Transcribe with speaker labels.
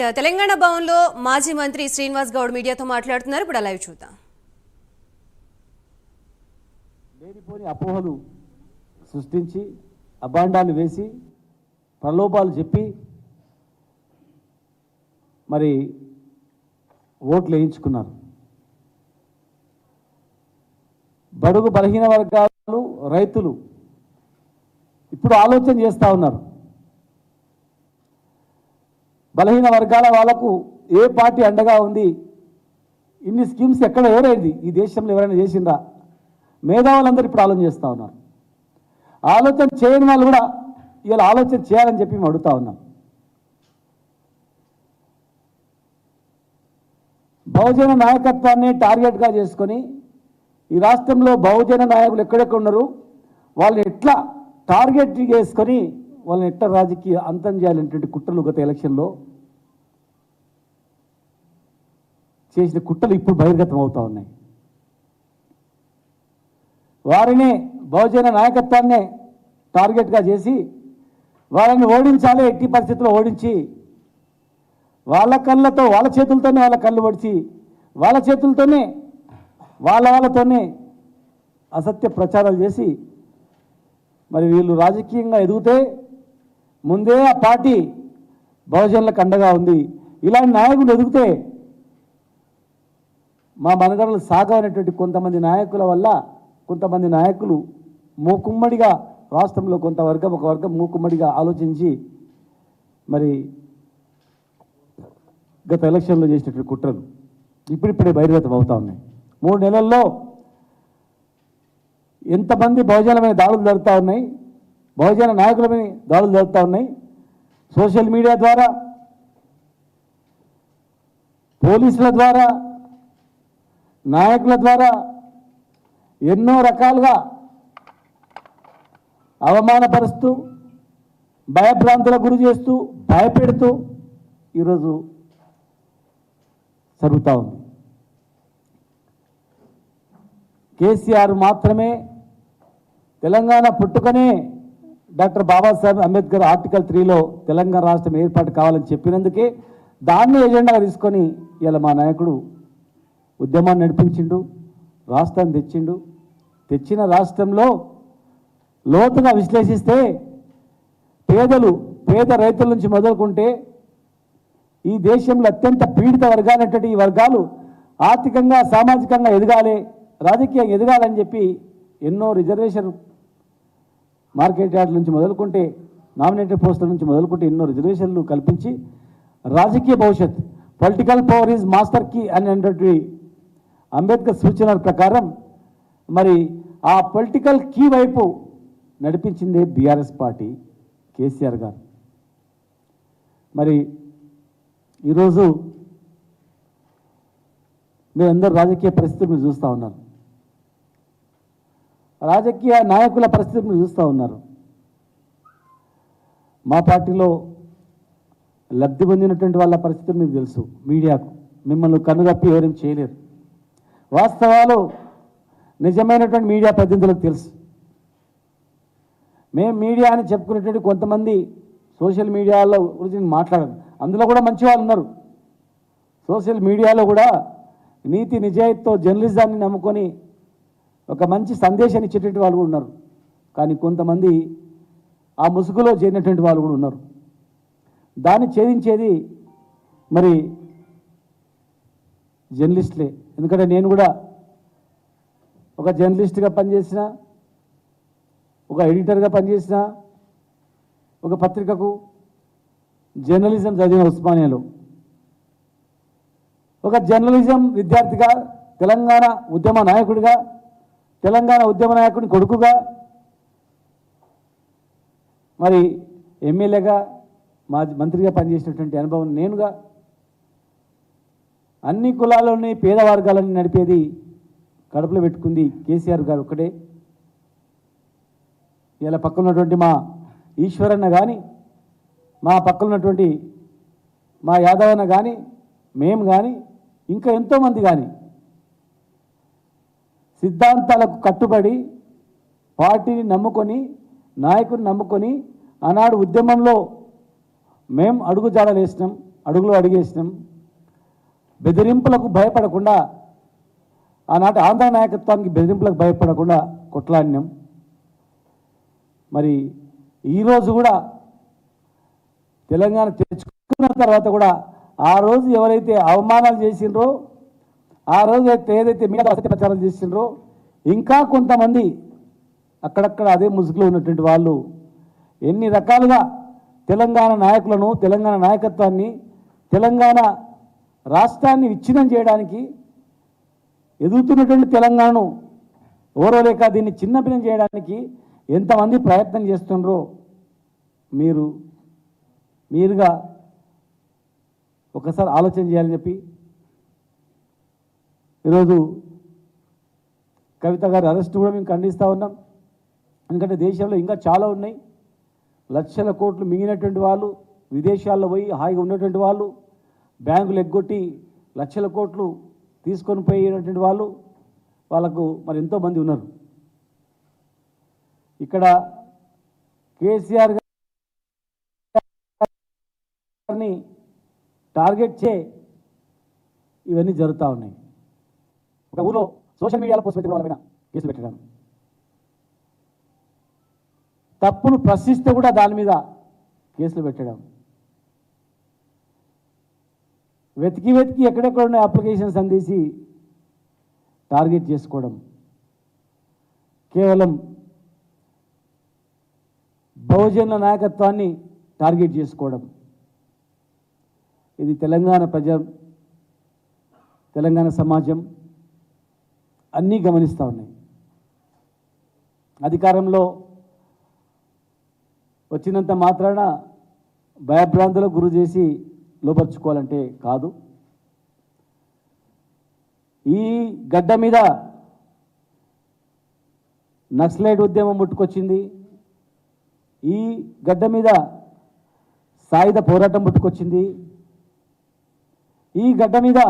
Speaker 1: తెలంగాణ భవన్లో మాజీ మంత్రి శ్రీనివాస్ గౌడ్ మీడియాతో మాట్లాడుతున్నారు. ఇప్పుడు లైవ్ చూద్దాం.
Speaker 2: లేనిపోని అపోహలు సృష్టించి అబాండాలు వేసి ప్రలోభాలు చెప్పి మరి ఓట్లు వేయించుకున్నారు. బడుగు బలహీన వర్గాలు రైతులు ఇప్పుడు ఆలోచన చేస్తూ ఉన్నారు. బలహీన వర్గాల వాళ్ళకు ఏ పార్టీ అండగా ఉంది, ఇన్ని స్కీమ్స్ ఎక్కడ ఎవరైంది ఈ దేశంలో ఎవరైనా చేసిందా, మేధావులందరూ ఇప్పుడు ఆలోచన చేస్తూ ఉన్నారు. ఆలోచన చేయని వాళ్ళు కూడా ఇవాళ ఆలోచన చేయాలని చెప్పి మేము అడుగుతా ఉన్నాం. బహుజన నాయకత్వాన్ని టార్గెట్గా చేసుకొని ఈ రాష్ట్రంలో బహుజన నాయకులు ఎక్కడెక్కడ ఉన్నారు, వాళ్ళని ఎట్లా టార్గెట్ చేసుకొని వాళ్ళని ఎట్లా రాజకీయ అంతం చేయాలనేటువంటి కుట్రలు గత ఎలక్షన్లో చేసిన కుట్రలు ఇప్పుడు బహిర్గతం అవుతూ ఉన్నాయి. వారిని బహుజన నాయకత్వాన్నే టార్గెట్గా చేసి వాళ్ళని ఓడించాలి, ఎట్టి పరిస్థితుల్లో ఓడించి వాళ్ళ కళ్ళతో వాళ్ళ చేతులతోనే వాళ్ళ కళ్ళు పొడిచి వాళ్ళ చేతులతోనే వాళ్ళతోనే అసత్య ప్రచారాలు చేసి మరి వీళ్ళు రాజకీయంగా ఎదిగితే ముందే ఆ పార్టీ బహుజనులకు అండగా ఉంది, ఇలాంటి నాయకులు ఎదిగితే మా మనగడలు సాగవనేటువంటి కొంతమంది నాయకుల వల్ల కొంతమంది నాయకులు మూకుమ్మడిగా రాష్ట్రంలో కొంత వర్గం ఒక వర్గం మూకుమ్మడిగా ఆలోచించి మరి గత ఎలక్షన్లో చేసినటువంటి కుట్రలు ఇప్పుడిప్పుడే బహిర్గతం అవుతా ఉన్నాయి. 3 నెలల్లో ఎంతమంది బహుజనుల మీద దాడులు జరుగుతూ ఉన్నాయి, బహుజన నాయకుల మీద దాడులు జరుగుతూ ఉన్నాయి. సోషల్ మీడియా ద్వారా, పోలీసుల ద్వారా, నాయకుల ద్వారా ఎన్నో రకాలుగా అవమానపరుస్తూ భయభ్రాంతులకు గురి చేస్తూ భయపెడుతూ ఈరోజు జరుగుతూ ఉంది. కేసీఆర్ మాత్రమే తెలంగాణ పుట్టుకనే డాక్టర్ బాబాసాహెబ్ అంబేద్కర్ ఆర్టికల్ 3లో తెలంగాణ రాష్ట్రం ఏర్పాటు కావాలని చెప్పినందుకే దాన్ని ఎజెండాగా తీసుకొని ఇలా మా నాయకుడు ఉద్యమాన్ని నడిపించిండు, రాష్ట్రాన్ని తెచ్చిండు. తెచ్చిన రాష్ట్రంలో లోతుగా విశ్లేషిస్తే పేద రైతుల నుంచి మొదలుకుంటే ఈ దేశంలో అత్యంత పీడిత వర్గాలైనటువంటి ఈ వర్గాలు ఆర్థికంగా సామాజికంగా ఎదగాలి, రాజకీయంగా ఎదగాలని చెప్పి ఎన్నో రిజర్వేషన్ మార్కెట్ యార్డ్ నుంచి మొదలుకుంటే నామినేటెడ్ పోస్టుల నుంచి మొదలుకుంటే ఎన్నో రిజర్వేషన్లు కల్పించి రాజకీయ భవిష్యత్ political power is master key అనేటువంటి అంబేద్కర్ సూచనల ప్రకారం మరి ఆ పొలిటికల్ కీ వైపు నడిపించిందే బీఆర్ఎస్ పార్టీ, కేసీఆర్ గారు. మరి ఈరోజు మీరందరూ రాజకీయ పరిస్థితి మీరు చూస్తూ ఉన్నారు, రాజకీయ నాయకుల పరిస్థితి మీరు చూస్తూ ఉన్నారు. మా పార్టీలో లబ్ధి పొందినటువంటి వాళ్ళ పరిస్థితి మీకు తెలుసు. మీడియాకు మిమ్మల్ని కన్నుగప్పి ఎవరేం చేయలేరు. వాస్తవాలు నిజమైనటువంటి మీడియా ప్రతినిధులకు తెలుసు. మేము మీడియా అని చెప్పుకునేటువంటి కొంతమంది సోషల్ మీడియాలో గురించి మాట్లాడారు, అందులో కూడా మంచి వాళ్ళు ఉన్నారు. సోషల్ మీడియాలో కూడా నీతి నిజాయితీతో జర్నలిజాన్ని నమ్ముకొని ఒక మంచి సందేశాన్ని ఇచ్చేటువంటి వాళ్ళు కూడా ఉన్నారు. కానీ కొంతమంది ఆ ముసుగులో చేరినటువంటి వాళ్ళు కూడా ఉన్నారు. దాన్ని ఛేదించేది మరి జర్నలిస్టులే. ఎందుకంటే నేను కూడా ఒక జర్నలిస్ట్గా పనిచేసిన, ఒక ఎడిటర్గా పనిచేసిన, ఒక పత్రికకు జర్నలిజం చదివిన ఉస్మానియాలో, ఒక జర్నలిజం విద్యార్థిగా, తెలంగాణ ఉద్యమ నాయకుడిగా, తెలంగాణ ఉద్యమ నాయకుడి కొడుకుగా, మరి ఎమ్మెల్యేగా, మాజీ మంత్రిగా పనిచేసినటువంటి అనుభవం నేనుగా, అన్ని కులాలని పేద వర్గాలని నడిపేది కడుపులో పెట్టుకుంది కేసీఆర్ గారు ఒక్కడే. ఇలా పక్కన ఉన్నటువంటి మా ఈశ్వరన్న కానీ, మా పక్కన ఉన్నటువంటి మా యాదవన్న కానీ, మేము కానీ, ఇంకా ఎంతోమంది కానీ సిద్ధాంతాలకు కట్టుబడి పార్టీని నమ్ముకొని నాయకుని నమ్ముకొని ఆనాడు ఉద్యమంలో మేము అడుగుజాడలు వేసినాం, అడుగులు అడిగేసినాం. బెదిరింపులకు భయపడకుండా, ఆనాటి ఆంధ్ర నాయకత్వానికి బెదిరింపులకు భయపడకుండా కొట్లాడినాం. మరి ఈరోజు కూడా తెలంగాణ తెచ్చుకున్న తర్వాత కూడా ఆ రోజు ఎవరైతే అవమానాలు చేసిండ్రో, ఆ రోజు ఏదైతే మీద అసత్య ప్రచారం చేసిండ్రో, ఇంకా కొంతమంది అక్కడక్కడ అదే ముసుగులో ఉన్నటువంటి వాళ్ళు ఎన్ని రకాలుగా తెలంగాణ నాయకులను, తెలంగాణ నాయకత్వాన్ని, తెలంగాణ రాష్ట్రాన్ని విచ్ఛిన్నం చేయడానికి, ఎదుగుతున్నటువంటి తెలంగాణను ఓరలేక దీన్ని చిన్నభిన్నం చేయడానికి ఎంతమంది ప్రయత్నం చేస్తుండ్రో మీరుగా ఒకసారి ఆలోచన చేయాలని చెప్పి ఈరోజు కవిత గారి అరెస్ట్ కూడా మేము ఖండిస్తూ ఉన్నాం. ఎందుకంటే దేశంలో ఇంకా చాలా ఉన్నాయి. లక్షల కోట్లు మింగినటువంటి వాళ్ళు, విదేశాల్లో పోయి హాయిగా ఉన్నటువంటి వాళ్ళు, బ్యాంకులు ఎగ్గొట్టి లక్షల కోట్లు తీసుకొని పోయినటువంటి వాళ్ళకు మరి ఎంతోమంది ఉన్నారు. ఇక్కడ కేసీఆర్ గారిని టార్గెట్ చే ఇవన్నీ జరుగుతూ ఉన్నాయి. ఒక ఊళ్ళో సోషల్ మీడియాలో పోస్ట్ పెట్టిన వాళ్ళ మీద కేసులు పెట్టడం, తప్పును ప్రశ్నిస్తే కూడా దాని మీద కేసులు పెట్టడం, వెతికి ఎక్కడెక్కడ ఉన్న అప్లికేషన్స్ అందేసి టార్గెట్ చేసుకోవడం, కేవలం బహుజనుల నాయకత్వాన్ని టార్గెట్ చేసుకోవడం. ఇది తెలంగాణ సమాజం అన్నీ గమనిస్తూ ఉన్నాయి. అధికారంలో వచ్చినంత మాత్రాన భయభ్రాంతులకు గురి చేసి లోపరుచుకోవాలంటే కాదు. ఈ గడ్డ మీద నక్సలైట్ ఉద్యమం పుట్టుకొచ్చింది. ఈ గడ్డ మీద సాయుధ పోరాటం పుట్టుకొచ్చింది. ఈ గడ్డ మీద